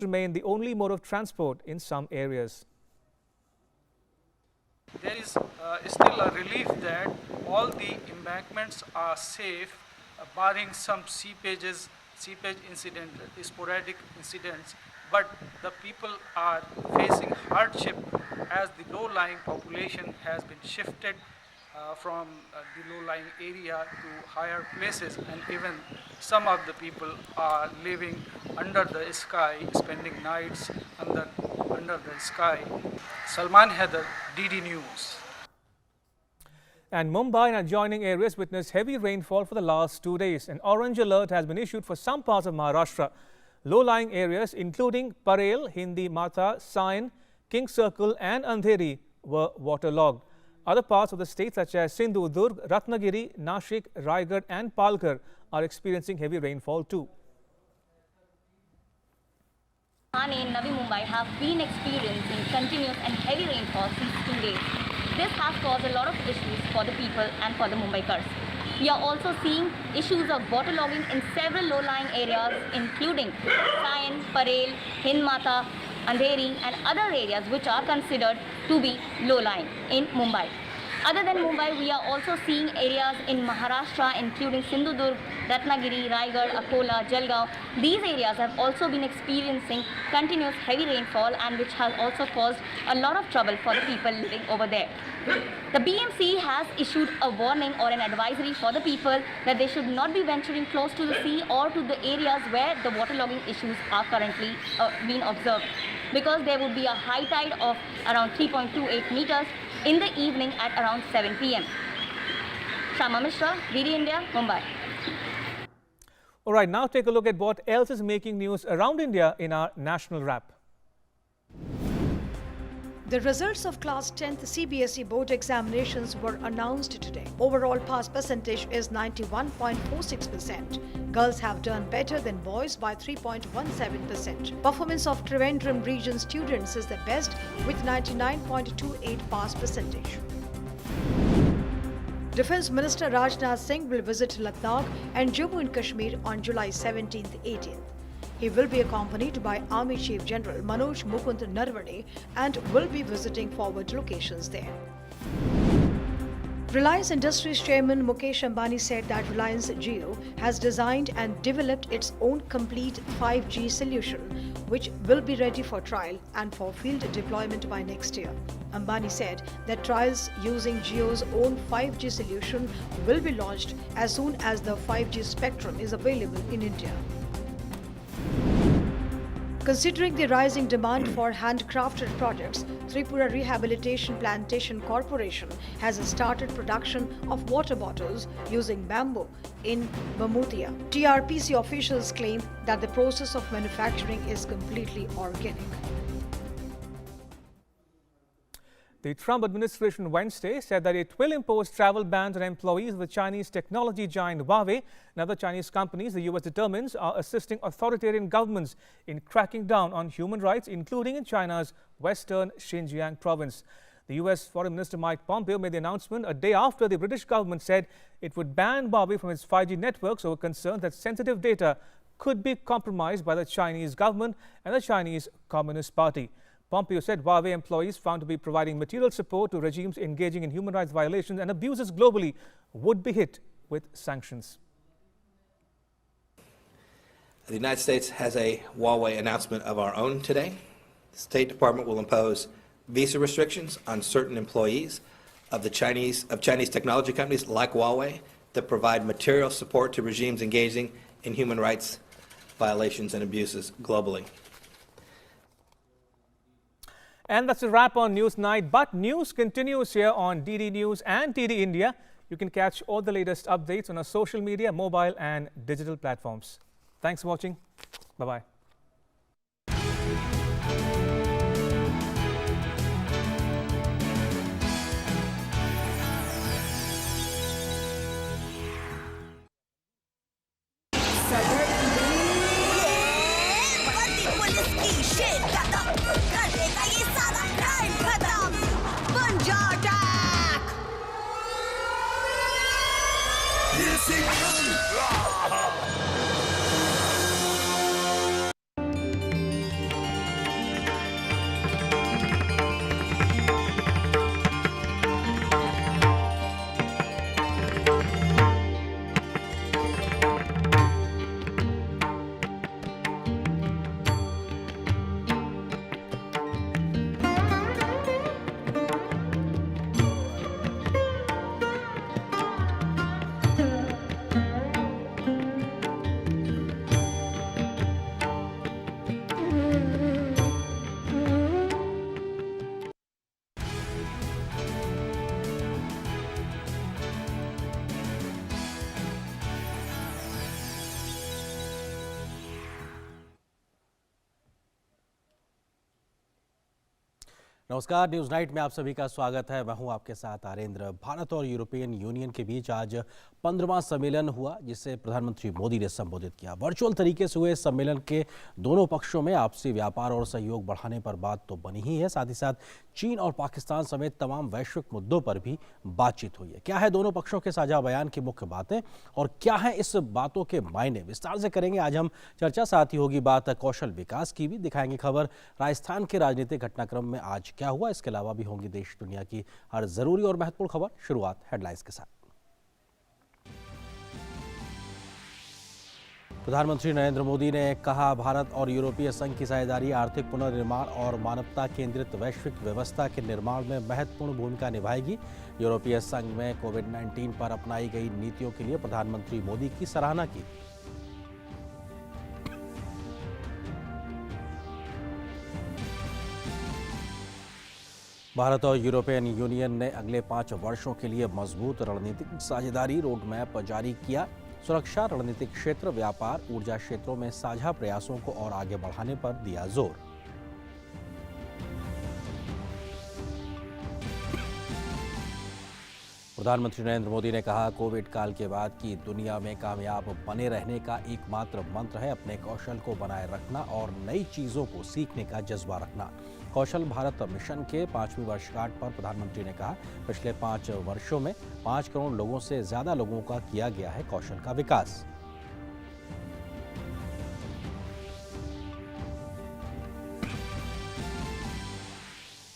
remain the only mode of transport in some areas. There is still a relief that all the embankments are safe, barring some seepage incident, sporadic incidents. But the people are facing hardship as the low-lying population has been shifted from the low-lying area to higher places, and even some of the people are living under the sky, spending nights under the sky. Salman Haider, DD News. And Mumbai and adjoining areas witnessed heavy rainfall for the last 2 days. An orange alert has been issued for some parts of Maharashtra. Low-lying areas including Parel, Hindi Mata, Sion, King Circle and Andheri were waterlogged. Other parts of the state such as Sindhudurg, Ratnagiri, Nashik, Raigad and Palghar are experiencing heavy rainfall too. Thane and Navi Mumbai have been experiencing continuous and heavy rainfall since 2 days. This has caused a lot of issues for the people and for the Mumbaikars. We are also seeing issues of waterlogging in several low-lying areas including Sion, Parel, Hind Mata, Andheri and other areas which are considered to be low-lying in Mumbai. Other than Mumbai, we are also seeing areas in Maharashtra including Sindhudurg, Ratnagiri, Raigad, Akola, Jalgaon. These areas have also been experiencing continuous heavy rainfall and which has also caused a lot of trouble for the people living over there. The BMC has issued a warning or an advisory for the people that they should not be venturing close to the sea or to the areas where the waterlogging issues are currently being observed, because there would be a high tide of around 3.28 meters in the evening at around 7 p.m. Shama Mishra, DD India, Mumbai. All right, now take a look at what else is making news around India in our national wrap. The results of Class 10th CBSE board examinations were announced today. Overall pass percentage is 91.46%. Girls have done better than boys by 3.17%. Performance of Trivandrum region students is the best with 99.28 pass percentage. Defence Minister Rajnath Singh will visit Ladakh and Jammu and Kashmir on July 17th-18th. He will be accompanied by Army Chief General Manoj Mukund Narvane and will be visiting forward locations there. Reliance Industries Chairman Mukesh Ambani said that Reliance Jio has designed and developed its own complete 5G solution, which will be ready for trial and for field deployment by next year. Ambani said that trials using Jio's own 5G solution will be launched as soon as the 5G spectrum is available in India. Considering the rising demand for handcrafted products, Tripura Rehabilitation Plantation Corporation has started production of water bottles using bamboo in Bamutia. TRPC officials claim that the process of manufacturing is completely organic. The Trump administration Wednesday said that it will impose travel bans on employees of the Chinese technology giant Huawei and other Chinese companies the U.S. determines are assisting authoritarian governments in cracking down on human rights, including in China's western Xinjiang province. The U.S. Foreign Minister Mike Pompeo made the announcement a day after the British government said it would ban Huawei from its 5G networks over concerns that sensitive data could be compromised by the Chinese government and the Chinese Communist Party. Pompeo said Huawei employees found to be providing material support to regimes engaging in human rights violations and abuses globally would be hit with sanctions. The United States has a Huawei announcement of our own today. The State Department will impose visa restrictions on certain employees of Chinese technology companies like Huawei that provide material support to regimes engaging in human rights violations and abuses globally. And that's a wrap on Newsnight. But news continues here on DD News and DD India. You can catch all the latest updates on our social media, mobile and digital platforms. Thanks for watching. Bye-bye. नमस्कार, news night में आप सभी का स्वागत है। मैं हूं आपके साथ आरेंद्र। भारत और यूरोपियन यूनियन के बीच आज 15वां सम्मेलन हुआ, जिसे प्रधानमंत्री मोदी ने संबोधित किया। वर्चुअल तरीके से हुए इस सम्मेलन के दोनों पक्षों में आपसी व्यापार और सहयोग बढ़ाने पर बात तो बनी ही है, साथ ही साथ चीन और पाकिस्तान समेत तमाम वैश्विक मुद्दों पर भी बातचीत हुई है। क्या है दोनों पक्षों के साझा बयान की मुख्य बातें और क्या है इस बातों के मायने, विस्तार से करेंगे आज हम चर्चा। साथ ही होगी बात कौशल विकास की भी, दिखाएंगे खबर राजस्थान के राजनीतिक घटनाक्रम में आज क्या हुआ। इसके अलावा भी होंगी देश दुनिया की हर जरूरी और महत्वपूर्ण खबर। शुरुआत हेडलाइंस के साथ। प्रधानमंत्री नरेंद्र मोदी ने कहा, भारत और यूरोपीय संघ की साझेदारी आर्थिक पुनर्निर्माण और मानवता केंद्रित वैश्विक व्यवस्था के निर्माण में महत्वपूर्ण भूमिका निभाएगी। यूरोपीय संघ में कोविड-19 पर अपनाई गई नीतियों के लिए प्रधानमंत्री मोदी की सराहना की। भारत और यूरोपियन यूनियन ने अगले 5 वर्षों के लिए मजबूत रणनीतिक साझेदारी रोड मैप जारी किया। सुरक्षा, रणनीतिक क्षेत्र, व्यापार, ऊर्जा क्षेत्रों में साझा प्रयासों को और आगे बढ़ाने पर दिया जोर। प्रधानमंत्री नरेंद्र मोदी ने कहा, कोविड काल के बाद की दुनिया में कामयाब बने रहने का एकमात्र मंत्र है अपने कौशल को बनाए रखना और नई चीजों को सीखने का जज्बा रखना। कौशल भारत मिशन के 5वीं वर्षगांठ पर प्रधानमंत्री ने कहा, पिछले 5 वर्षों में 5 करोड़ लोगों से ज्यादा लोगों का किया गया है कौशल का विकास।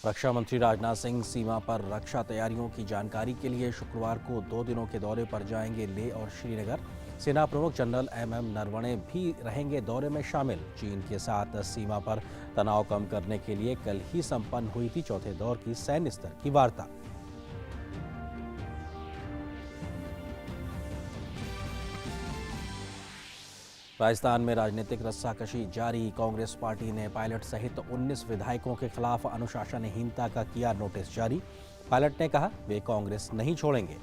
रक्षा मंत्री राजनाथ सिंह सीमा पर रक्षा तैयारियों की जानकारी के लिए शुक्रवार को 2 दिनों के दौरे पर जाएंगे लेह और श्रीनगर। सेना प्रमुख जनरल एमएम नरवणे भी रहेंगे दौरे में शामिल। चीन के साथ सीमा पर तनाव कम करने के लिए कल ही संपन्न हुई थी चौथे दौर की सैन्य स्तर की वार्ता। राजस्थान में राजनीतिक रस्साकशी जारी। कांग्रेस पार्टी ने पायलट सहित 19 विधायकों के खिलाफ अनुशासनहीनता का किया नोटिस जारी। पायलट ने कहा, वे कांग्रेस नहीं छोड़ेंगे।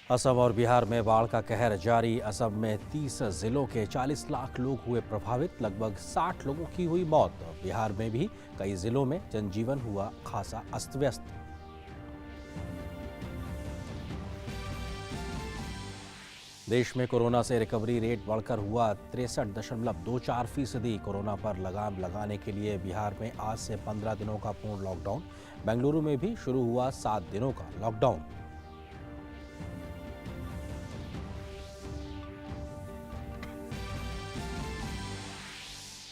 असम और बिहार में बाढ़ का कहर जारी। असम में 30 जिलों के 40 लाख लोग हुए प्रभावित, लगभग 60 लोगों की हुई मौत। बिहार में भी कई जिलों में जनजीवन हुआ खासा अस्त व्यस्त। देश में कोरोना से रिकवरी रेट बढ़कर हुआ 63.24%। कोरोना पर लगाम लगाने के लिए बिहार में आज से 15 दिनों का पूर्ण लॉकडाउन। बेंगलुरु में भी शुरू हुआ 7 दिनों का लॉकडाउन।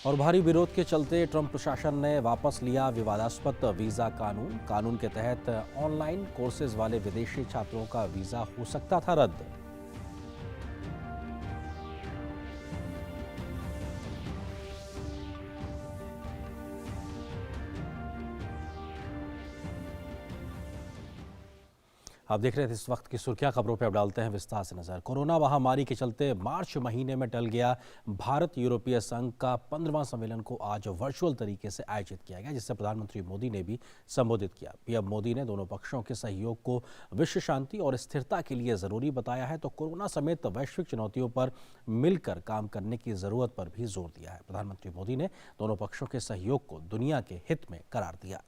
और भारी विरोध के चलते ट्रंप प्रशासन ने वापस लिया विवादास्पद वीजा कानून। कानून के तहत ऑनलाइन कोर्सेज वाले विदेशी छात्रों का वीजा हो सकता था रद्द। आप देख रहे थे इस वक्त की सुर्खियां। खबरों पर अब डालते हैं विस्तार से नजर। कोरोना महामारी के चलते मार्च महीने में टल गया भारत यूरोपीय संघ का 15वां सम्मेलन को आज वर्चुअल तरीके से आयोजित किया गया, जिससे प्रधानमंत्री मोदी ने भी संबोधित किया। पीएम मोदी ने दोनों पक्षों के सहयोग को विश्व शांति और स्थिरता के लिए जरूरी बताया है, तो कोरोना समेत वैश्विक चुनौतियों पर मिलकर काम करने की जरूरत पर भी जोर दिया है। प्रधानमंत्री मोदी ने दोनों पक्षों के सहयोग को दुनिया के हित में करार दिया।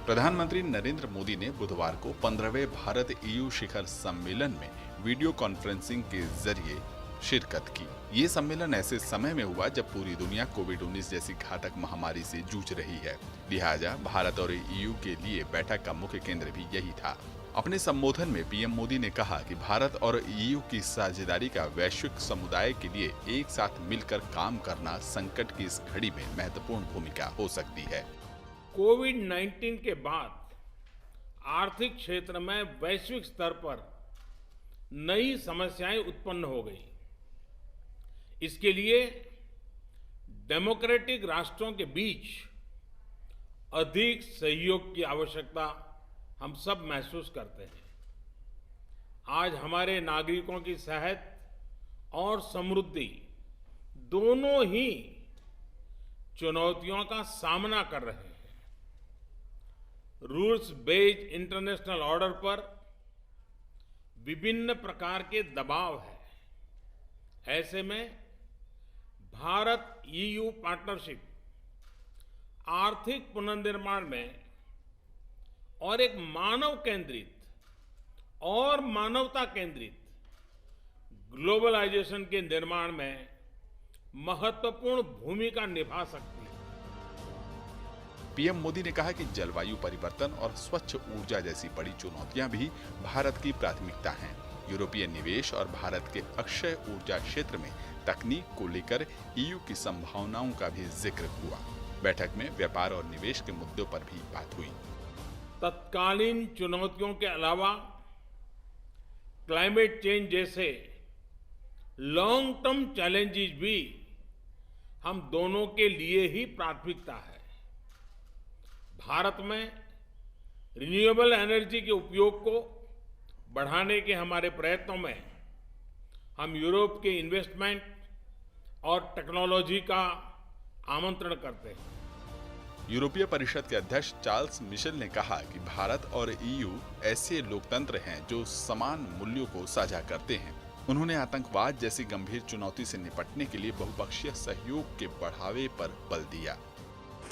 प्रधानमंत्री नरेंद्र मोदी ने बुधवार को 15वें भारत EU शिखर सम्मेलन में वीडियो कॉन्फ्रेंसिंग के जरिए शिरकत की। ये सम्मेलन ऐसे समय में हुआ जब पूरी दुनिया कोविड-19 जैसी घातक महामारी से जूझ रही है। लिहाजा भारत और EU के लिए बैठक का मुख्य केंद्र भी यही था। अपने संबोधन में पीएम मोदी ने कहा कि भारत और EU की साझेदारी का वैश्विक समुदाय के लिए एक साथ मिलकर काम करना संकट की इस घड़ी में महत्वपूर्ण भूमिका हो सकती है। कोविड-19 के बाद आर्थिक क्षेत्र में वैश्विक स्तर पर नई समस्याएं उत्पन्न हो गई। इसके लिए डेमोक्रेटिक राष्ट्रों के बीच अधिक सहयोग की आवश्यकता हम सब महसूस करते हैं। आज हमारे नागरिकों की सेहत और समृद्धि दोनों ही चुनौतियों का सामना कर रहे हैं। रूल्स बेस्ड इंटरनेशनल ऑर्डर पर विभिन्न प्रकार के दबाव है। ऐसे में भारत ईयू पार्टनरशिप आर्थिक पुनर्निर्माण में और एक मानव केंद्रित और मानवता केंद्रित ग्लोबलाइजेशन के निर्माण में महत्वपूर्ण भूमिका निभा सकती है। पीएम मोदी ने कहा कि जलवायु परिवर्तन और स्वच्छ ऊर्जा जैसी बड़ी चुनौतियां भी भारत की प्राथमिकता हैं। यूरोपीय निवेश और भारत के अक्षय ऊर्जा क्षेत्र में तकनीक को लेकर ईयू की संभावनाओं का भी जिक्र हुआ। बैठक में व्यापार और निवेश के मुद्दों पर भी बात हुई। तत्कालीन चुनौतियों के अलावा क्लाइमेट चेंज जैसे लॉन्ग टर्म चैलेंजेस भी हम दोनों के लिए ही प्राथमिकता है। भारत में रिन्यूएबल एनर्जी के उपयोग को बढ़ाने के हमारे प्रयत्नों में हम यूरोप के इन्वेस्टमेंट और टेक्नोलॉजी का आमंत्रण करते हैं। यूरोपीय परिषद के अध्यक्ष चार्ल्स मिशेल ने कहा कि भारत और ईयू ऐसे लोकतंत्र हैं जो समान मूल्यों को साझा करते हैं। उन्होंने आतंकवाद जैसी गंभीर चुनौती से निपटने के लिए बहुपक्षीय सहयोग के बढ़ावे पर बल दिया।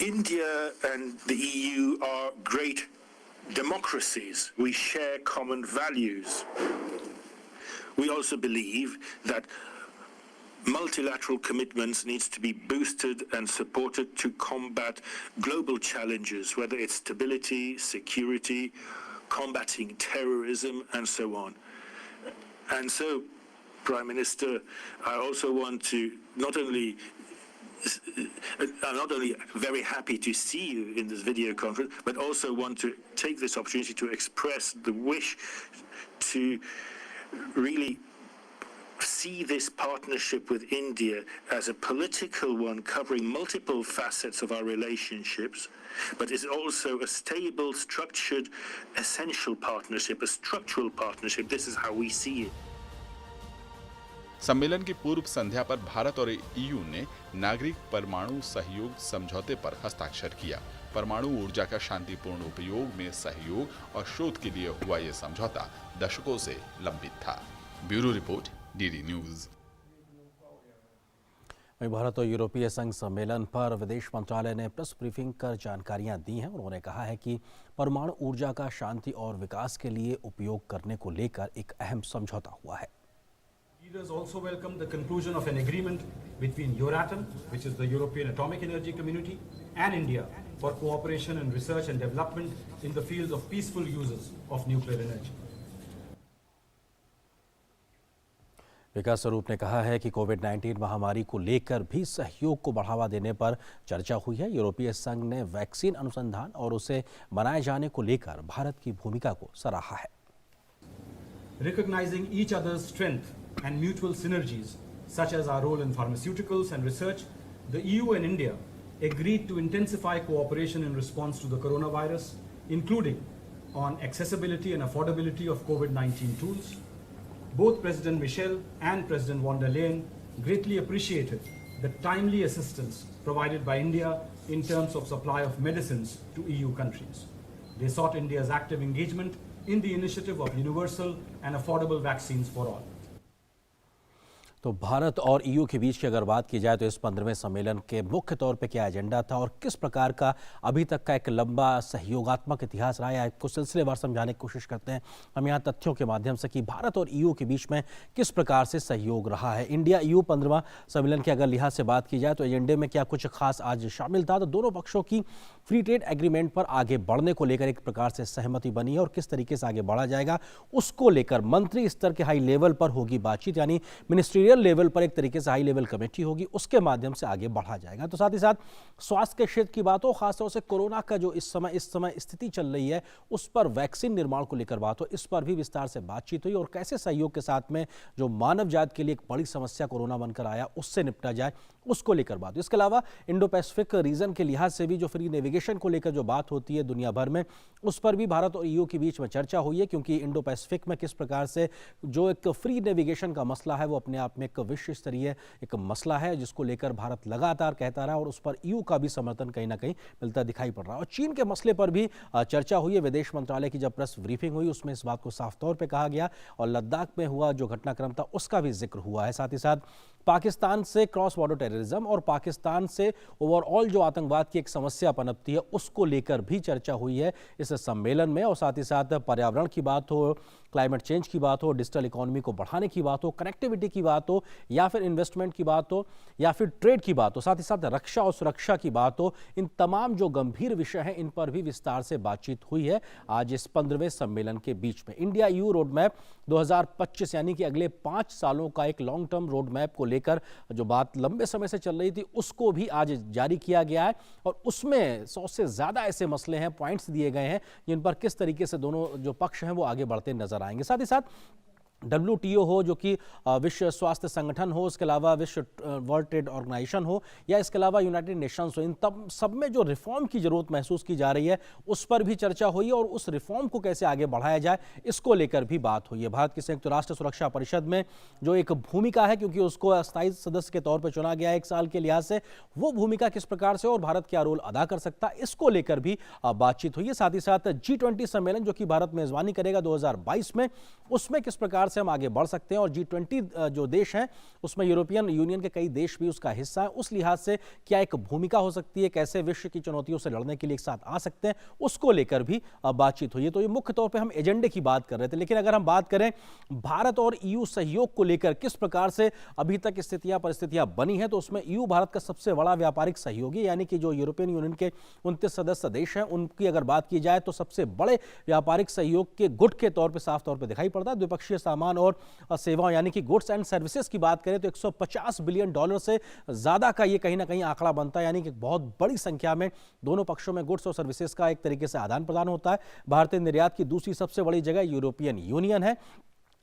India and the EU are great democracies. We share common values. We also believe that multilateral commitments needs to be boosted and supported to combat global challenges, whether it's stability, security, combating terrorism, and so on. And so, Prime Minister, I also want to I'm not only very happy to see you in this video conference, but also want to take this opportunity to express the wish to really see this partnership with India as a political one covering multiple facets of our relationships, but is also a stable, structured, essential partnership, a structural partnership. This is how we see it. सम्मेलन की पूर्व संध्या पर भारत और EU ने नागरिक परमाणु सहयोग समझौते पर हस्ताक्षर किया। परमाणु ऊर्जा का शांतिपूर्ण उपयोग में सहयोग और शोध के लिए हुआ यह समझौता दशकों से लंबित था। Bureau report, DD news. Bharat और यूरोपीय संघ सम्मेलन पर विदेश मंत्रालय ने प्रेस ब्रीफिंग कर जानकारियां दी हैं। उन्होंने कहा है कि परमाणु ऊर्जा का शांति और विकास के लिए उपयोग करने को लेकर एक अहम समझौता हुआ है। Leaders also welcomed the conclusion of an agreement between Euratom, which is the European Atomic Energy Community, and India for cooperation in research and development in the fields of peaceful uses of nuclear energy. विकास स्वरूप ने कहा है कि कोविड-19 महामारी को लेकर भी सहयोग को बढ़ावा देने पर चर्चा हुई है। यूरोपीय संघ ने वैक्सीन अनुसंधान और उसे बनाए जाने को लेकर भारत की भूमिका को सराहा है। Recognizing each other's strength and mutual synergies, such as our role in pharmaceuticals and research, the EU and India agreed to intensify cooperation in response to the coronavirus, including on accessibility and affordability of COVID-19 tools. Both President Michel and President von der Leyen greatly appreciated the timely assistance provided by India in terms of supply of medicines to EU countries. They sought India's active engagement in the initiative of universal and affordable vaccines for all. तो भारत और EU के बीच की अगर बात की जाए तो इस 15वें सम्मेलन के मुख्य तौर पे क्या एजेंडा था और किस प्रकार का अभी तक का एक लंबा सहयोगात्मक इतिहास रहा है, आपको सिलसिलेवार समझाने की कोशिश करते हैं हम यहाँ तथ्यों के माध्यम से कि भारत और ईयू के बीच में किस प्रकार से सहयोग रहा है। इंडिया ईयू 15वां सम्मेलन के अगर लिहाज से बात की जाए तो एजेंडे में क्या कुछ खास आज शामिल था, तो दोनों पक्षों की फ्री ट्रेड एग्रीमेंट पर आगे बढ़ने को लेकर एक प्रकार से सहमति बनी है और किस तरीके से आगे बढ़ा जाएगा उसको लेकर मंत्री स्तर के हाई लेवल पर होगी बातचीत, यानी मिनिस्ट्रियल लेवल पर एक तरीके से हाई लेवल कमेटी होगी, उसके माध्यम से आगे बढ़ा जाएगा। तो साथ ही साथ स्वास्थ्य के क्षेत्र की बात हो, खासतौर से कोरोना का जो इस समय स्थिति चल रही है उस पर वैक्सीन निर्माण को लेकर बात हो, इस पर भी विस्तार से बातचीत हुई और कैसे सहयोग के साथ में जो मानव जात के लिए एक बड़ी समस्या कोरोना बनकर आया उससे निपटा जाए उसको लेकर बात। इसके अलावा इंडो पैसिफिक रीजन के लिहाज से भी जो फ्री नेविगेशन को लेकर जो बात होती है दुनिया भर में, उस पर भी भारत और ईयू के बीच में चर्चा हुई है, क्योंकि इंडो पैसिफिक में किस प्रकार से जो एक फ्री नेविगेशन का मसला है वो अपने आप में में एक विश्व स्तरीय एक मसला है जिसको लेकर भारत लगातार कहता रहा और उस पर ईयू का भी समर्थन कहीं ना कहीं मिलता दिखाई पड़ रहा है। और चीन के मसले पर भी चर्चा हुई है। विदेश मंत्रालय की जब प्रेस ब्रीफिंग हुई उसमें इस बात को साफ तौर पर कहा गया और लद्दाख में हुआ जो घटनाक्रम था उसका भी जिक्र हुआ है। साथ ही साथ पाकिस्तान से क्रॉस बॉर्डर टेररिज्म और पाकिस्तान से ओवरऑल जो आतंकवाद की एक समस्या पनपती है उसको लेकर भी चर्चा हुई है इस सम्मेलन में। और साथ ही साथ पर्यावरण की बात हो, क्लाइमेट चेंज की बात हो, डिजिटल इकोनॉमी को बढ़ाने की बात हो, कनेक्टिविटी की बात हो या फिर इन्वेस्टमेंट की बात हो या फिर ट्रेड की बात हो, साथ ही साथ रक्षा और सुरक्षा की बात हो, इन तमाम जो गंभीर विषय हैं इन पर भी विस्तार से बातचीत हुई है आज इस 15वें सम्मेलन के बीच में। इंडिया ईयू रोड मैप 2025 यानी कि अगले 5 सालों का एक लॉन्ग टर्म रोड मैप को लेकर जो बात लंबे समय से चल रही थी उसको भी आज जारी किया गया है और उसमें 100 से ज्यादा ऐसे मसले हैं, पॉइंट्स दिए गए हैं जिन पर किस तरीके से दोनों जो पक्ष हैं वो आगे बढ़ते नजर आएंगे। साथ ही साथ WTO हो जो कि विश्व स्वास्थ्य संगठन हो, इसके अलावा विश्व वर्ल्ड ट्रेड ऑर्गेनाइजेशन हो या इसके अलावा यूनाइटेड नेशंस हो, इन तब सब में जो रिफॉर्म की जरूरत महसूस की जा रही है उस पर भी चर्चा हुई और उस रिफॉर्म को कैसे आगे बढ़ाया जाए इसको लेकर भी बात हुई है। भारत की संयुक्त राष्ट्र सुरक्षा परिषद में जो एक भूमिका है, क्योंकि उसको अस्थायी सदस्य के तौर पर चुना गया है 1 साल के लिहाज से, वो भूमिका किस प्रकार से और भारत क्या रोल अदा कर सकता है इसको लेकर भी बातचीत हुई है। साथ ही साथ G20 सम्मेलन जो कि भारत मेजबानी करेगा 2022 में, उसमें किस प्रकार से हम आगे बढ़ सकते हैं और G20 जो देश हैं उसमें यूरोपियन यूनियन के कई देश भी उसका हिस्सा है, उस लिहाज से क्या एक भूमिका हो सकती है, कैसे विश्व की चुनौतियों से लड़ने के लिए एक साथ आ सकते हैं, उसको लेकर भी बातचीत हुई है। तो ये मुख्य तौर पे हम एजेंडे की बात कर रहे थे, लेकिन अगर हम बात करें भारत और EU सहयोग को लेकर किस प्रकार से अभी तक स्थितियां परिस्थितियां बनी है, तो उसमें EU भारत का सबसे बड़ा व्यापारिक सहयोगी यानी कि जो यूरोपियन यूनियन के 29 सदस्य देश हैं उनकी अगर बात की जाए तो सबसे बड़े व्यापारिक सहयोग के गुट के तौर पर साफ तौर पर दिखाई पड़ता है। द्विपक्षीय सामान और सेवाओं यानी कि गुड्स एंड सर्विसेज की बात करें तो $150 बिलियन से ज्यादा का ये कहीं ना कहीं आंकड़ा बनता है, यानी कि बहुत बड़ी संख्या में दोनों पक्षों में गुड्स और सर्विसेज का एक तरीके से आदान प्रदान होता है। भारतीय निर्यात की दूसरी सबसे बड़ी जगह यूरोपियन यूनियन है,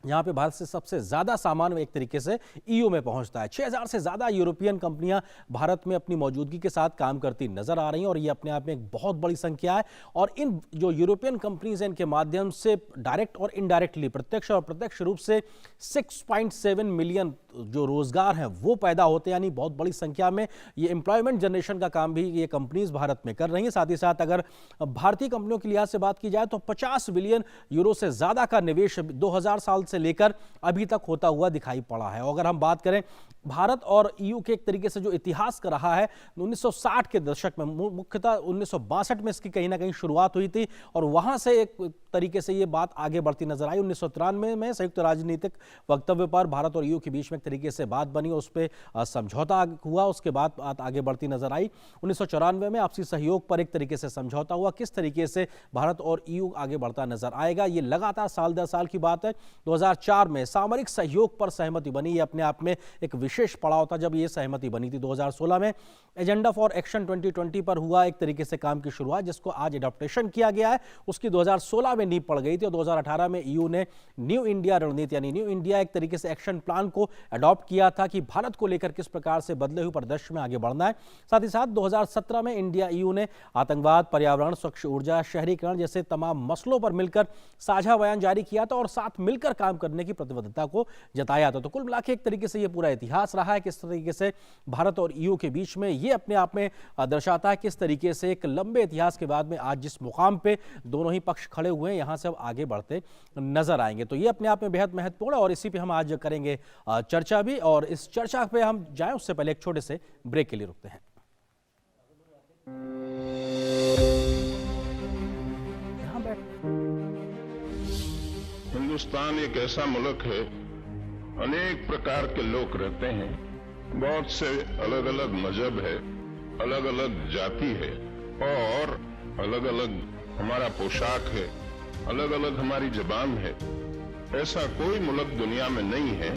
यहाँ पे भारत से सबसे ज्यादा सामान एक तरीके से EU में पहुंचता है। 6000 से ज्यादा यूरोपियन कंपनियां भारत में अपनी मौजूदगी के साथ काम करती नजर आ रही हैं और ये अपने आप में एक बहुत बड़ी संख्या है। और इन जो यूरोपियन कंपनीज हैं इनके माध्यम से डायरेक्ट और इनडायरेक्टली, प्रत्यक्ष और प्रत्यक्ष रूप से 6.7 मिलियन जो रोजगार हैं वो पैदा होते हैं, यानी बहुत बड़ी संख्या में ये एम्प्लॉयमेंट जनरेशन का काम भी ये कंपनीज भारत में कर रही हैं। साथ ही साथ अगर भारतीय कंपनियों के लिहाज से बात की जाए तो 50 बिलियन यूरो से ज्यादा का निवेश 2000 साल से लेकर अभी तक होता हुआ दिखाई पड़ा है। अगर हम बात करें भारत और EU के एक तरीके से जो इतिहास का रहा है, 1960 के दशक में, मुख्यतः 1962 में इसकी कहीं ना कहीं शुरुआत हुई थी और वहां से एक तरीके से ये बात आगे बढ़ती नजर आई। 1993 में संयुक्त राजनीतिक वक्तव्य पर भारत और EU के बीच में एक तरीके से बात बनी और उस पर समझौता हुआ, उसके बाद बात आगे बढ़ती नजर आई। 1994 में आपसी सहयोग पर एक तरीके से समझौता हुआ। किस तरीके से भारत और EU आगे बढ़ता नजर आएगा ये लगातार साल दर साल की बात है। 2004 में सामरिक सहयोग पर सहमति बनी, ये अपने आप में एक विशेष पड़ाव था जब ये सहमति बनी थी। 2016 में एजेंडा फॉर एक्शन 2020 पर हुआ एक तरीके से काम की शुरुआत, जिसको आज एडॉप्टेशन किया गया है। उसकी 2016 में नींव पड़ गई थी और 2018 में EU ने न्यू इंडिया रणनीति यानी न्यू इंडिया एक तरीके से एक्शन प्लान को अडॉप्ट किया था कि भारत को लेकर किस प्रकार से बदले हुए परिदृश्य में आगे बढ़ना है। साथ ही साथ 2017 में इंडिया EU ने आतंकवाद, पर्यावरण, स्वच्छ ऊर्जा, शहरीकरण जैसे तमाम मसलों पर मिलकर साझा बयान जारी किया था और साथ मिलकर काम करने की प्रतिबद्धता को जताया था। तो कुल मिलाकर एक तरीके से ये पूरा इतिहास रहा है किस तरीके से भारत और EU के बीच में, ये अपने आप में दर्शाता है किस तरीके से एक लंबे इतिहास के बाद में आज जिस मुकाम पे दोनों ही पक्ष खड़े हुए हैं यहां से अब आगे बढ़ते नजर आएंगे। तो ये अपने आप में बेहद महत्वपूर्ण है और इसी पे हम आज करेंगे चर्चा भी। और इस चर्चा पे हम जाएं उससे पहले एक छोटे से ब्रेक के लिए रुकते हैं। हिंदुस्तान एक ऐसा मुल्क है, अनेक प्रकार के लोग रहते हैं, बहुत से अलग अलग मजहब है, अलग अलग जाति है और अलग अलग हमारा पोशाक है, अलग अलग हमारी जबान है। ऐसा कोई मुल्क दुनिया में नहीं है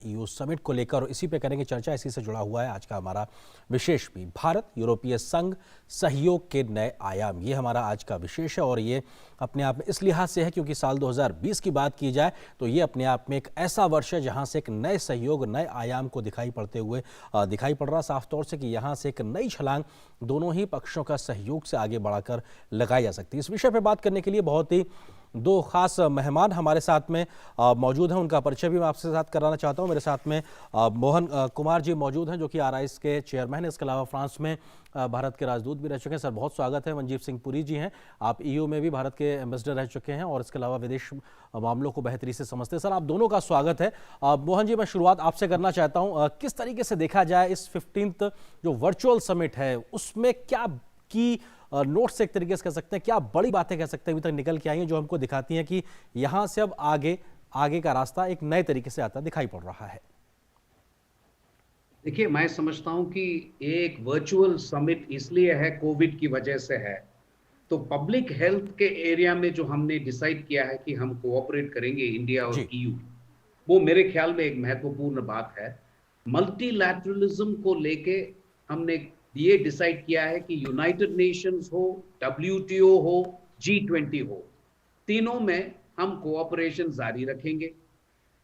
EU उस समिट को लेकर, और इसी पे करेंगे चर्चा। इसी से जुड़ा हुआ है आज का हमारा विशेष भी, भारत यूरोपीय संघ सहयोग के नए आयाम। ये हमारा आज का विशेष है और ये अपने आप में इस लिहाज से है क्योंकि साल 2020 की बात की जाए तो ये अपने आप में एक ऐसा वर्ष है जहां से एक नए सहयोग, नए आयाम को दिखाई पड़ रहा साफ तौर से कि यहां से एक नई छलांग दोनों ही पक्षों का सहयोग से आगे बढ़ाकर लगाई जा सकती है। इस विषय पर बात करने के लिए बहुत ही दो खास मेहमान हमारे साथ में मौजूद हैं, उनका परिचय भी मैं आपसे साथ कराना चाहता हूं। मेरे साथ में मोहन कुमार जी मौजूद हैं जो कि RIS के चेयरमैन हैं, इसके अलावा फ्रांस में भारत के राजदूत भी रह चुके हैं। सर बहुत स्वागत है। मनजीव सिंह पुरी जी हैं, आप EU में भी भारत के एम्बेसडर रह चुके हैं और इसके अलावा विदेश मामलों को बेहतरी से समझते हैं। सर आप दोनों का स्वागत है। मोहन जी, मैं शुरुआत आपसे करना चाहता हूँ, किस तरीके से देखा जाए इस 15th जो वर्चुअल समिट है उसमें क्या की नोट्स एक तरीके से कह सकते हैं, क्या बड़ी बातें कह सकते हैं अभी तक निकल के आई हैं जो हमको दिखाती हैं कि यहां से अब आगे का रास्ता एक नए तरीके से आता दिखाई पड़ रहा है? देखिए, मैं समझता हूं कि एक वर्चुअल समिट इसलिए है, कोविड की वजह से है। तो पब्लिक हेल्थ के एरिया में जो हमने डिसाइड किया है कि हम कोऑपरेट करेंगे इंडिया और EU, वो मेरे ख्याल में एक महत्वपूर्ण बात है। मल्टीलैटरलिज्म को लेके हमने ये डिसाइड किया है कि यूनाइटेड नेशंस हो, WTO हो, G20 हो, तीनों में हम कोऑपरेशन जारी रखेंगे।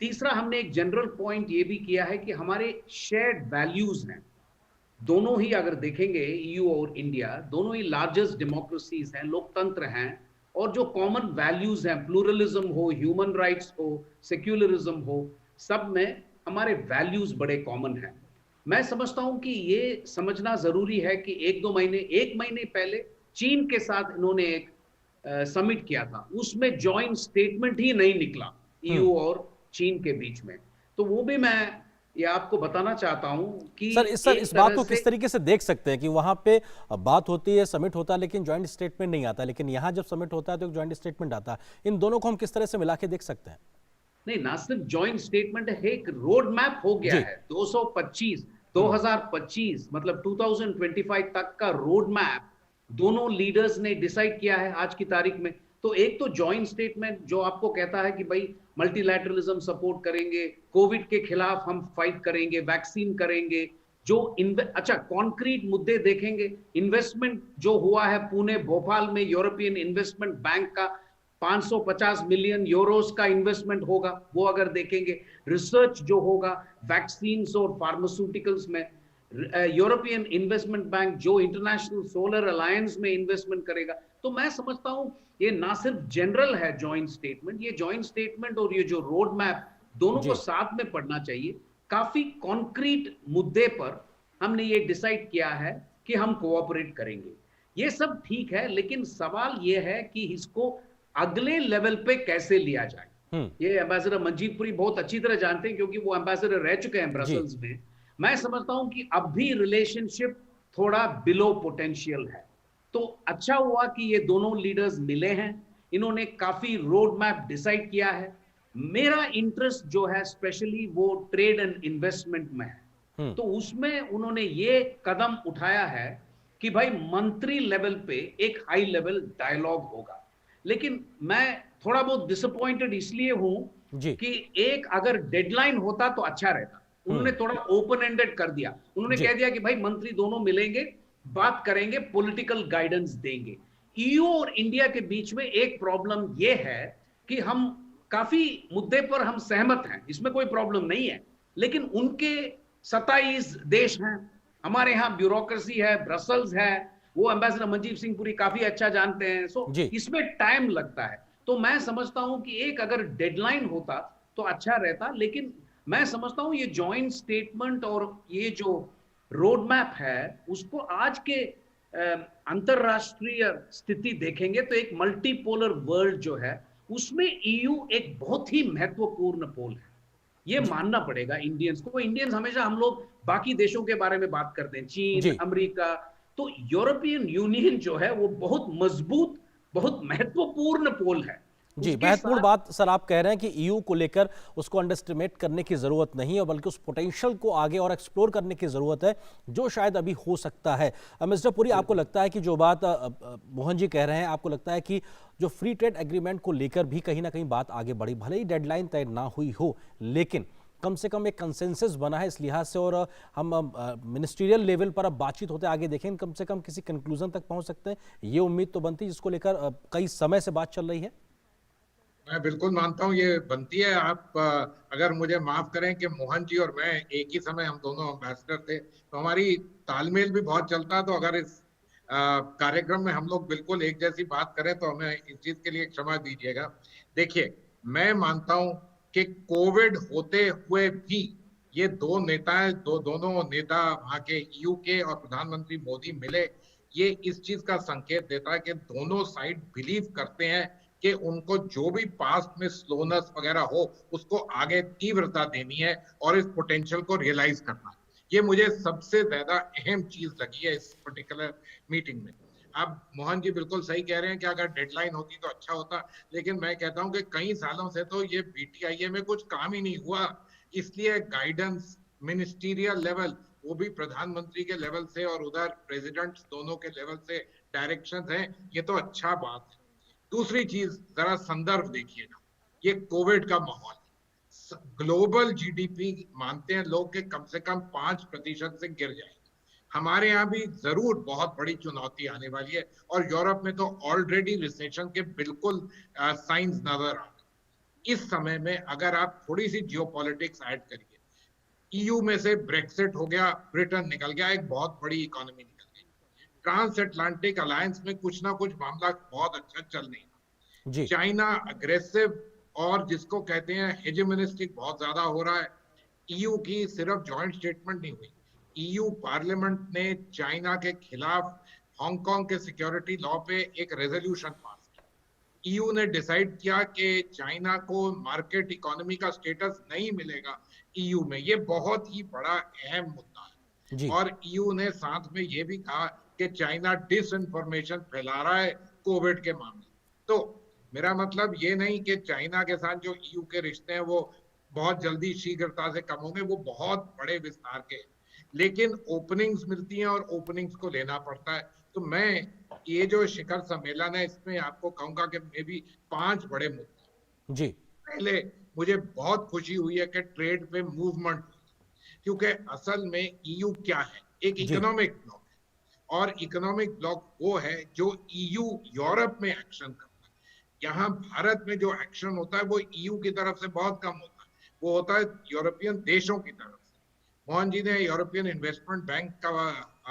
तीसरा, हमने एक जनरल पॉइंट ये भी किया है कि हमारे शेयर्ड वैल्यूज हैं। दोनों ही अगर देखेंगे, EU और इंडिया दोनों ही लार्जेस्ट डेमोक्रेसीज हैं, लोकतंत्र हैं, और जो कॉमन वैल्यूज हैं, प्लूरलिज्म हो, ह्यूमन राइट्स हो, सेक्युलरिज्म हो, सब में हमारे वैल्यूज बड़े कॉमन हैं। मैं समझता हूं कि ये समझना जरूरी है कि एक महीने पहले चीन के साथ इन्होंने एक समिट किया था, उसमें जॉइंट स्टेटमेंट ही नहीं निकला EU और चीन के बीच में। तो वो भी मैं ये आपको बताना चाहता हूं कि सर इस बात को किस तरीके से देख सकते हैं कि वहां पे बात होती है, समिट होता है, लेकिन जॉइंट स्टेटमेंट नहीं आता, लेकिन यहां जब समिट होता है तो एक जॉइंट स्टेटमेंट आता है। इन दोनों को हम किस तरह से मिला के देख सकते हैं? नहीं, ना सिर्फ जॉइंट स्टेटमेंट है, एक रोड मैप हो गया है 2025 मतलब 2025 तक का रोड मैप दोनों लीडर्स ने डिसाइड किया है आज की तारीख में। तो एक तो जॉइंट स्टेटमेंट जो आपको कहता है कि भाई मल्टीलैटरलिज्म सपोर्ट करेंगे, कोविड के खिलाफ हम फाइट करेंगे, वैक्सीन करेंगे, जो अच्छा कॉन्क्रीट मुद्दे देखेंगे। इन्वेस्टमेंट जो हुआ है पुणे भोपाल में, यूरोपियन इन्वेस्टमेंट बैंक का 550 मिलियन यूरोस का इन्वेस्टमेंट होगा, वो अगर देखेंगे। रिसर्च जो होगा वैक्सीन और फार्मास्यूटिकल्स में, यूरोपियन इन्वेस्टमेंट बैंक जो इंटरनेशनल सोलर अलायंस में इन्वेस्टमेंट करेगा। तो मैं समझता हूं ये ना सिर्फ जनरल है जॉइंट स्टेटमेंट, ये जॉइंट स्टेटमेंट और ये जो रोड मैप दोनों को साथ में पढ़ना चाहिए। काफी कॉन्क्रीट मुद्दे पर हमने ये डिसाइड किया है कि हम कोऑपरेट करेंगे। ये सब ठीक है, लेकिन सवाल ये है कि इसको अगले लेवल पे कैसे लिया जाए। ये एम्बेसडर मनजीव पुरी बहुत अच्छी तरह जानते हैं क्योंकि वो एम्बेसडर रह चुके हैं ब्रसेल्स में। मैं समझता हूं कि अब भी रिलेशनशिप थोड़ा बिलो पोटेंशियल है। तो अच्छा हुआ कि ये दोनों लीडर्स मिले हैं, इन्होंने काफी रोड मैप डिसाइड किया है। मेरा इंटरेस्ट जो है स्पेशली वो ट्रेड एंड इन्वेस्टमेंट में है। तो उसमें उन्होंने ये कदम उठाया है कि भाई मंत्री लेवल पे एक हाई लेवल डायलॉग होगा। लेकिन मैं थोड़ा बहुत डिसअपॉइंटेड इसलिए हूं कि एक अगर डेडलाइन होता तो अच्छा रहता। उन्होंने थोड़ा ओपन एंडेड कर दिया। उन्होंने कह दिया कि भाई मंत्री दोनों मिलेंगे, बात करेंगे, पॉलिटिकल गाइडेंस देंगे। EU और इंडिया के बीच में एक प्रॉब्लम यह है कि हम काफी मुद्दे पर हम सहमत हैं, इसमें कोई प्रॉब्लम नहीं है, लेकिन उनके 27 देश हैं, हमारे यहाँ ब्यूरोक्रेसी है, ब्रसेल्स है, वो एम्बेसडर मनजीव सिंह पुरी काफी अच्छा जानते हैं। सो इसमें टाइम लगता है। तो मैं समझता हूं कि एक अगर डेडलाइन होता तो अच्छा रहता, लेकिन मैं समझता हूं ये जॉइंट स्टेटमेंट और ये जो रोड मैप है उसको आज के अंतरराष्ट्रीय स्थिति देखेंगे तो एक मल्टीपोलर वर्ल्ड जो है उसमें EU एक बहुत ही महत्वपूर्ण पोल है। ये मानना पड़ेगा इंडियंस को। इंडियंस हमेशा हम लोग बाकी देशों के बारे में बात करते हैं, चीन, अमेरिका, तो यूरोपियन यूनियन जो है वो बहुत मजबूत, बहुत महत्वपूर्ण पोल है। जी, महत्वपूर्ण बात सर आप कह रहे हैं कि EU को लेकर उसको अंडरएस्टिमेट करने की जरूरत नहीं है, बल्कि उस पोटेंशियल को आगे और एक्सप्लोर करने की जरूरत है जो शायद अभी हो सकता है। मिस्टर पुरी, आपको लगता है कि जो बात मोहन जी कह रहे हैं, आपको लगता है कि जो फ्री ट्रेड एग्रीमेंट को लेकर भी कहीं ना कहीं बात आगे बढ़ी, भले ही डेडलाइन तय ना हुई हो, लेकिन कम से कम एक कंसेंसस बना है इस लिहाज से, और हम मिनिस्ट्रियल लेवल पर अब बातचीत होते आगे देखें, कम से कम किसी कंक्लूजन तक पहुंच सकते हैं, ये उम्मीद तो बनती है जिसको लेकर कई समय से बात चल रही है। मैं बिल्कुल मानता हूं ये बनती है। आप अगर मुझे माफ करें कि मोहन जी और मैं एक ही समय हम दोनों एम्बेसडर थे, तो हमारी तालमेल भी बहुत चलता। तो अगर इस कार्यक्रम में हम लोग बिल्कुल एक जैसी बात करें तो हमें इस चीज के लिए क्षमा दीजिएगा। देखिए, मैं मानता हूं कि कोविड होते हुए भी ये दोनों नेता वहां के ईयू के और प्रधानमंत्री मोदी मिले, ये इस चीज का संकेत देता है कि दोनों साइड बिलीव करते हैं कि उनको जो भी पास्ट में स्लोनेस वगैरह हो उसको आगे तीव्रता देनी है और इस पोटेंशियल को रियलाइज करना है। ये मुझे सबसे ज्यादा अहम चीज लगी है इस पर्टिकुलर मीटिंग में। अब मोहन जी बिल्कुल सही कह रहे हैं कि अगर डेडलाइन होती तो अच्छा होता, लेकिन मैं कहता हूं कि कई सालों से तो ये बीटीआईए में कुछ काम ही नहीं हुआ, इसलिए गाइडेंस मिनिस्टीरियल लेवल, वो भी प्रधानमंत्री के लेवल से और उधर प्रेसिडेंट्स दोनों के लेवल से डायरेक्शंस हैं, ये तो अच्छा बात है। दूसरी चीज, जरा संदर्भ देखिएगा, ये कोविड का माहौल, ग्लोबल जीडीपी मानते हैं लोग के कम से कम 5% से गिर जाएगी। हमारे यहाँ भी जरूर बहुत बड़ी चुनौती आने वाली है, और यूरोप में तो ऑलरेडी रिसेशन के बिल्कुल साइंस नजर आ रहे। इस समय में अगर आप थोड़ी सी जियोपॉलिटिक्स ऐड करिए, ईयू में से ब्रेक्सिट हो गया, ब्रिटेन निकल गया, एक बहुत बड़ी इकोनॉमी निकल गई। ट्रांस अटलांटिक अलायंस में कुछ ना कुछ मामला बहुत अच्छा चल नहीं रहा। चाइना अग्रेसिव और जिसको कहते हैं हेजेमोनिस्टिक बहुत ज्यादा हो रहा है। ईयू की सिर्फ जॉइंट स्टेटमेंट नहीं हुई, ईयू पार्लियामेंट ने चाइना के खिलाफ हांगकांग के सिक्योरिटी लॉ पे एक रेजोल्यूशन पास किया। ईयू ने डिसाइड किया कि चाइना को मार्केट इकोनॉमी का स्टेटस नहीं मिलेगा ईयू में, ये बहुत ही बड़ा अहम मुद्दा है। और ईयू ने साथ में ये भी कहा कि चाइना डिसइंफॉर्मेशन फैला रहा है कोविड के मामले। तो मेरा मतलब ये नहीं कि चाइना के साथ जो ईयू के रिश्ते हैं वो बहुत जल्दी शीघ्रता से कम होंगे, वो बहुत बड़े विस्तार के, लेकिन ओपनिंग्स मिलती हैं और ओपनिंग्स को लेना पड़ता है। तो मैं ये जो शिखर सम्मेलन है इसमें आपको कहूंगा कि मे भी 5 बड़े मुद्दे जी। पहले मुझे बहुत खुशी हुई है कि ट्रेड पे मूवमेंट, क्योंकि असल में ईयू क्या है, एक इकोनॉमिक ब्लॉक, और इकोनॉमिक ब्लॉक वो है जो ईयू यूरोप में एक्शन करता है। यहाँ भारत में जो एक्शन होता है वो ईयू की तरफ से बहुत कम होता है, वो होता है यूरोपियन देशों की तरफ से। मोहन जी ने यूरोपियन इन्वेस्टमेंट बैंक का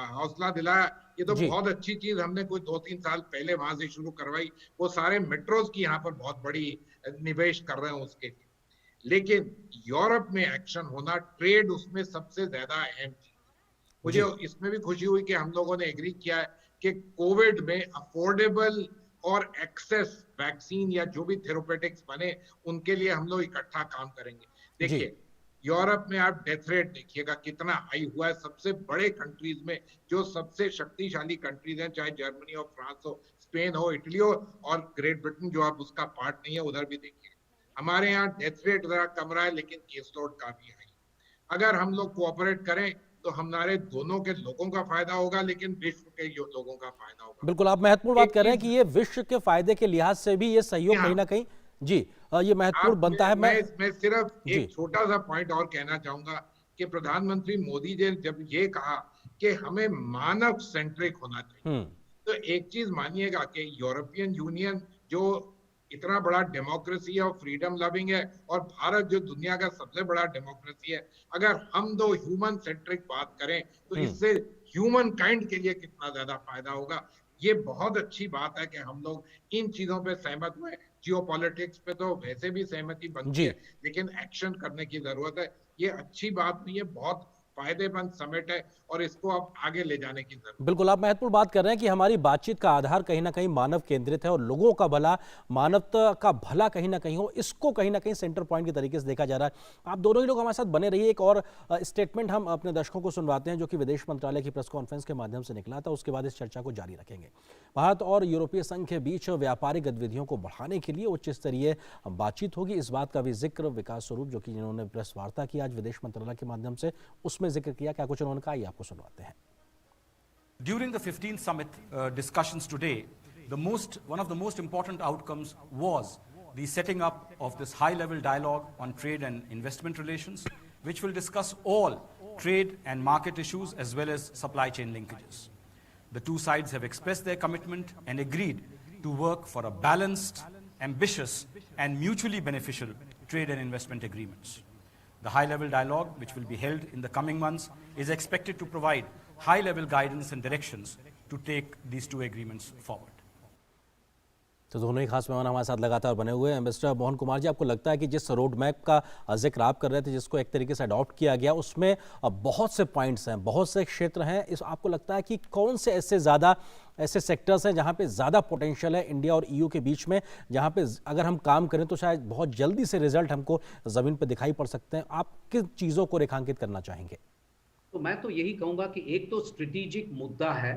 हौसला दिलाया, ये तो बहुत अच्छी चीज, हमने कोई 2-3 साल पहले वहां से शुरू करवाई। वो सारे मेट्रोज की यहाँ पर बहुत बड़ी निवेश कर रहे हैं उसके लिए। लेकिन यूरोप में एक्शन होना, ट्रेड उसमें सबसे ज्यादा अहम चीज। मुझे इसमें भी खुशी हुई कि हम लोगों ने एग्री किया है कि कोविड में अफोर्डेबल और एक्सेस वैक्सीन या जो भी थेरोपेटिक्स बने उनके लिए हम लोग इकट्ठा काम करेंगे। देखिए, यूरोप में आप डेथ रेट देखिएगा कितना हाई हुआ है। सबसे बड़े कंट्रीज में जो सबसे शक्तिशाली कंट्रीज हैं, चाहे जर्मनी हो, फ्रांस हो, स्पेन हो, इटली हो, और ग्रेट ब्रिटेन जो आप उसका पार्ट नहीं है उधर भी देखिए। हमारे यहाँ डेथ रेट जरा कम रहा है, लेकिन केस लोड काफी हाई। अगर हम लोग कोऑपरेट करें तो हमारे दोनों के लोगों का फायदा होगा, लेकिन विश्व के लोगों का फायदा होगा। बिल्कुल, आप महत्वपूर्ण बात कर रहे हैं कि ये विश्व के फायदे के लिहाज से भी ये सहयोग कहीं ना कहीं ये महत्वपूर्ण बनता है। मैं सिर्फ एक छोटा सा पॉइंट और कहना चाहूंगा कि प्रधानमंत्री मोदी जी जब ये कहा कि हमें मानव सेंट्रिक होना चाहिए, तो एक चीज मानिएगा कि यूरोपियन यूनियन जो इतना बड़ा डेमोक्रेसी और फ्रीडम लविंग है, और भारत जो दुनिया का सबसे बड़ा डेमोक्रेसी है, अगर हम दो ह्यूमन सेंट्रिक बात करें तो इससे ह्यूमन काइंड के लिए कितना ज्यादा फायदा होगा। ये बहुत अच्छी बात है कि हम लोग इन चीजों पे सहमत हुए। जियोपॉलिटिक्स पे तो वैसे भी सहमति बनती है, लेकिन एक्शन करने की जरूरत है। ये अच्छी बात नहीं है, बहुत फायदेमंद समिट है और इसको अब आगे ले जाने की जरूरत है। बिल्कुल, आप महत्वपूर्ण बात कर रहे हैं कि हमारी बातचीत का आधार कहीं ना कहीं मानव केंद्रित है और लोगों का भला, मानवता का भला कहीं ना कहीं हो, इसको कहीं ना कहीं सेंटर पॉइंट के तरीके से देखा जा रहा है। आप दोनों ही लोग हमारे साथ बने रहिए। एक और स्टेटमेंट हम अपने दर्शकों को सुनवाते हैं जो कि विदेश मंत्रालय की प्रेस कॉन्फ्रेंस के माध्यम से निकला था, उसके बाद इस चर्चा को जारी रखेंगे। भारत और यूरोपीय संघ के बीच व्यापारिक गतिविधियों को बढ़ाने के लिए उच्च स्तरीय बातचीत होगी। इस बात का भी जिक्र विकास स्वरूप, जो कि जिन्होंने प्रेस वार्ता की आज विदेश मंत्रालय के माध्यम से, उसमें जिक्र किया। क्या कुछ उन्होंने कहा, ये आपको सुनवाते हैं। During the 15th summit discussions today, one of the most important outcomes was the setting up of this high-level dialogue on trade and investment relations. which will discuss all trade and market issues as well as supply chain linkages. The two sides have expressed their commitment and agreed to work for a balanced, ambitious, and mutually beneficial trade and investment agreements. The high-level dialogue, which will be held in the coming months, is expected to provide high-level guidance and directions to take these two agreements forward. तो दोनों ही खास मेहमान हमारे साथ लगातार बने हुए हैं। एम्बेसडर मोहन कुमार जी, आपको लगता है कि जिस रोड मैप का जिक्र आप कर रहे थे, जिसको एक तरीके से अडॉप्ट किया गया, उसमें बहुत से पॉइंट्स हैं, बहुत से क्षेत्र हैं, इस आपको लगता है कि कौन से ऐसे सेक्टर्स हैं जहां पे ज़्यादा पोटेंशियल है इंडिया और ईयू के बीच में, जहां पे अगर हम काम करें तो शायद बहुत जल्दी से रिजल्ट हमको ज़मीन पर दिखाई पड़ सकते हैं? आप किन चीज़ों को रेखांकित करना चाहेंगे? तो मैं तो यही कहूँगा कि एक तो स्ट्रेटेजिक मुद्दा है,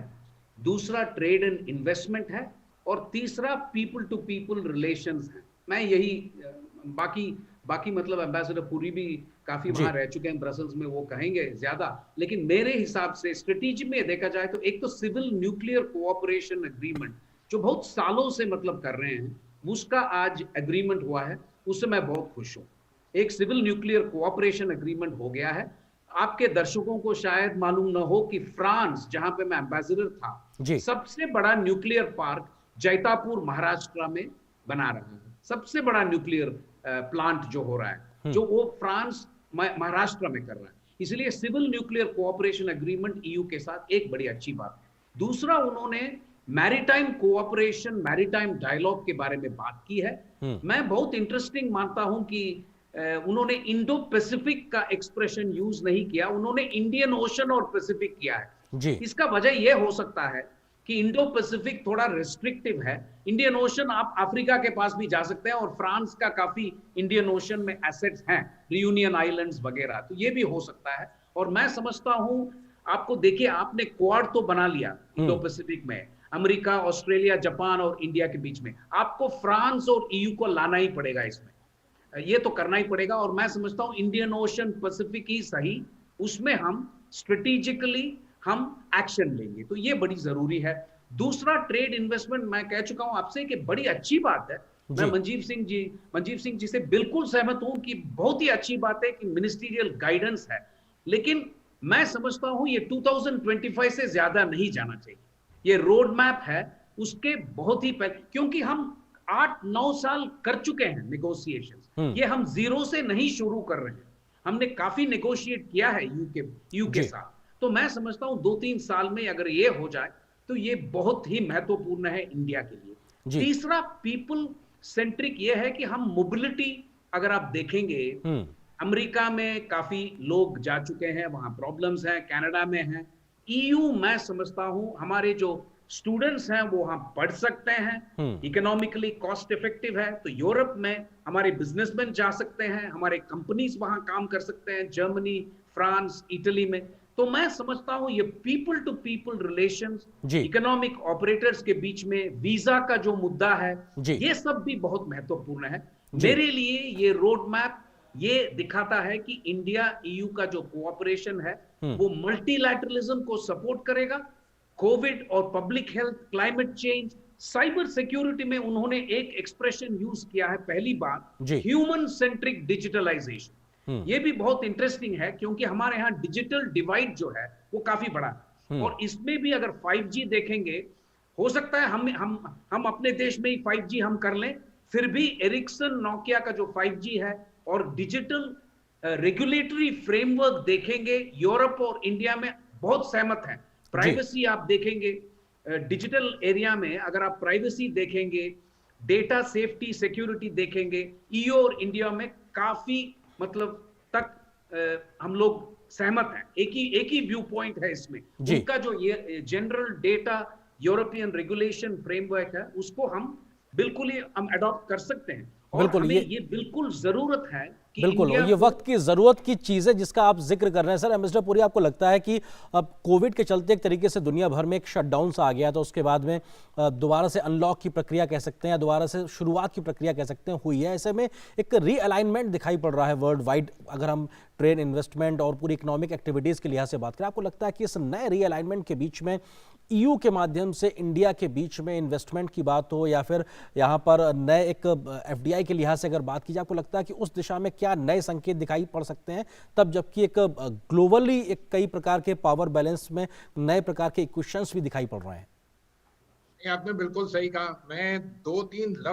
दूसरा ट्रेड एंड इन्वेस्टमेंट है, और तीसरा पीपल टू पीपल रिलेशंस है। मैं यही बाकी मतलब एम्बेसडर पुरी भी काफी वहां रह चुके हैं ब्रसल्स में, वो कहेंगे ज्यादा, लेकिन मेरे हिसाब से स्ट्रेटेजी में देखा जाए तो एक तो सिविल न्यूक्लियर कोऑपरेशन एग्रीमेंट जो बहुत सालों से मतलब कर रहे हैं, उसका आज एग्रीमेंट हुआ है, उससे मैं बहुत खुश हूँ। एक सिविल न्यूक्लियर कोऑपरेशन एग्रीमेंट हो गया है। आपके दर्शकों को शायद मालूम न हो कि फ्रांस, जहां पे मैं एम्बेसडर था, सबसे बड़ा न्यूक्लियर पार्क जैतापुर महाराष्ट्र में बना रहा है। सबसे बड़ा न्यूक्लियर प्लांट जो हो रहा है, जो वो फ्रांस महाराष्ट्र में कर रहा है। इसलिए civil nuclear cooperation agreement EU के साथ एक बड़ी अच्छी बात है। दूसरा, उन्होंने मैरीटाइम कोऑपरेशन, मैरीटाइम डायलॉग के बारे में बात की है। मैं बहुत इंटरेस्टिंग मानता हूं कि उन्होंने इंडो पैसिफिक का एक्सप्रेशन यूज नहीं किया, उन्होंने इंडियन ओशन और पैसिफिक किया है। इसका वजह यह हो सकता है कि इंडो पैसिफिक थोड़ा रेस्ट्रिक्टिव है, इंडियन ओशन आप अफ्रीका के पास भी जा सकते हैं, और फ्रांस का काफी इंडियन ओशन में एसेट्स हैं, रियूनियन आइलैंड्स वगैरह, तो ये भी हो सकता है। और मैं समझता हूं, आपको देखिए, आपने क्वाड तो बना लिया इंडो पैसिफिक में, अमेरिका, ऑस्ट्रेलिया, जापान और इंडिया के बीच में, आपको फ्रांस और ईयू को लाना ही पड़ेगा इसमें, ये तो करना ही पड़ेगा। और मैं समझता हूं इंडियन ओशन पैसिफिक ही सही, उसमें हम स्ट्रेटेजिकली हम एक्शन लेंगे, तो ये बड़ी जरूरी है। दूसरा, ट्रेड इन्वेस्टमेंट, मैं कह चुका हूं आपसे कि बड़ी अच्छी बात है। मैं मंजीव सिंह जी से बिल्कुल सहमत हूं कि बहुत ही अच्छी बात है कि मिनिस्ट्रियल गाइडेंस है, लेकिन मैं समझता हूं ये 2025 से ज्यादा नहीं जाना चाहिए। ये रोड मैप है, उसके बहुत ही पहले, क्योंकि हम 8-9 साल कर चुके हैं नेगोशिएशंस, ये हम जीरो से नहीं शुरू कर रहे हैं, हमने काफी नेगोशिएट किया है यू के साथ। तो मैं समझता हूं 2-3 साल में अगर ये हो जाए तो ये बहुत ही महत्वपूर्ण है इंडिया के लिए। तीसरा, पीपल सेंट्रिक ये है कि हम मोबिलिटी, अगर आप देखेंगे, अमेरिका में काफी लोग जा चुके हैं, वहां प्रॉब्लम्स हैं, कनाडा में हैं। ईयू, मैं समझता हूं हमारे जो स्टूडेंट्स हैं वो वहां पढ़ सकते हैं, इकोनॉमिकली कॉस्ट इफेक्टिव है, तो यूरोप में हमारे बिजनेसमैन जा सकते हैं, हमारे कंपनीज वहां काम कर सकते हैं, जर्मनी, फ्रांस, इटली में। तो मैं समझता हूं ये people to people relations, economic operators के बीच में वीजा का जो मुद्दा है, ये सब भी बहुत महत्वपूर्ण है। मेरे लिए ये रोड मैप ये दिखाता है कि इंडिया ईयू का जो कोऑपरेशन है वो मल्टीलैटरलिज्म को सपोर्ट करेगा। कोविड और public health, climate change, cyber security में उन्होंने एक एक्सप्रेशन यूज किया है पहली बार, ह्यूमन सेंट्रिक डिजिटलाइजेशन। ये भी बहुत इंटरेस्टिंग है क्योंकि हमारे यहाँ डिजिटल डिवाइड जो है वो काफी बड़ा है, और इसमें भी अगर 5G देखेंगे, हो सकता है हम अपने देश में ही 5G हम कर लें, फिर भी एरिक्सन, नोकिया का जो 5G है और डिजिटल रेगुलेटरी फ्रेमवर्क देखेंगे, यूरोप और इंडिया में बहुत सहमत हैं। प्राइवेसी आप देखेंगे, डिजिटल एरिया में अगर आप प्राइवेसी देखेंगे, डेटा सेफ्टी, सिक्योरिटी देखेंगे, ईयू और इंडिया में काफी मतलब तक हम लोग सहमत हैं, एक ही व्यू पॉइंट है इसमें। उनका जो ये general data European regulation framework है, उसको हम बिल्कुल ही हम अडॉप्ट कर सकते हैं, और हमें ये बिल्कुल जरूरत है। बिल्कुल, ये वक्त की जरूरत की चीज है जिसका आप जिक्र कर रहे हैं। सर, एम्बेसडर पुरी, आपको लगता है कि अब कोविड के चलते एक तरीके से दुनिया भर में एक शटडाउन सा आ गया, तो उसके बाद में दोबारा से अनलॉक की प्रक्रिया कह सकते हैं या दोबारा से शुरुआत की प्रक्रिया कह सकते हैं हुई है। ऐसे में एक रीअलाइनमेंट दिखाई पड़ रहा है वर्ल्ड वाइड, अगर हम ट्रेड, इन्वेस्टमेंट और पूरी इकोनॉमिक एक्टिविटीज़ के लिहाज से बात करें। आपको लगता है कि इस नए रीअलाइनमेंट के बीच में ईयू के माध्यम से इंडिया के बीच में इन्वेस्टमेंट की बात हो या फिर यहाँ पर नए एक एफडीआई के लिहाज से अगर बात की जाए, आपको लगता है कि उस दिशा में क्या नए संकेत दिखाई पड़ सकते हैं तब, जबकि एक ग्लोबली एक कई प्रकार के पावर बैलेंस में नए प्रकार के इक्वेशंस भी दिखाई पड़ रहे हैं? आपने बिल्कुल सही कहा। मैं 2-3 लफ्ज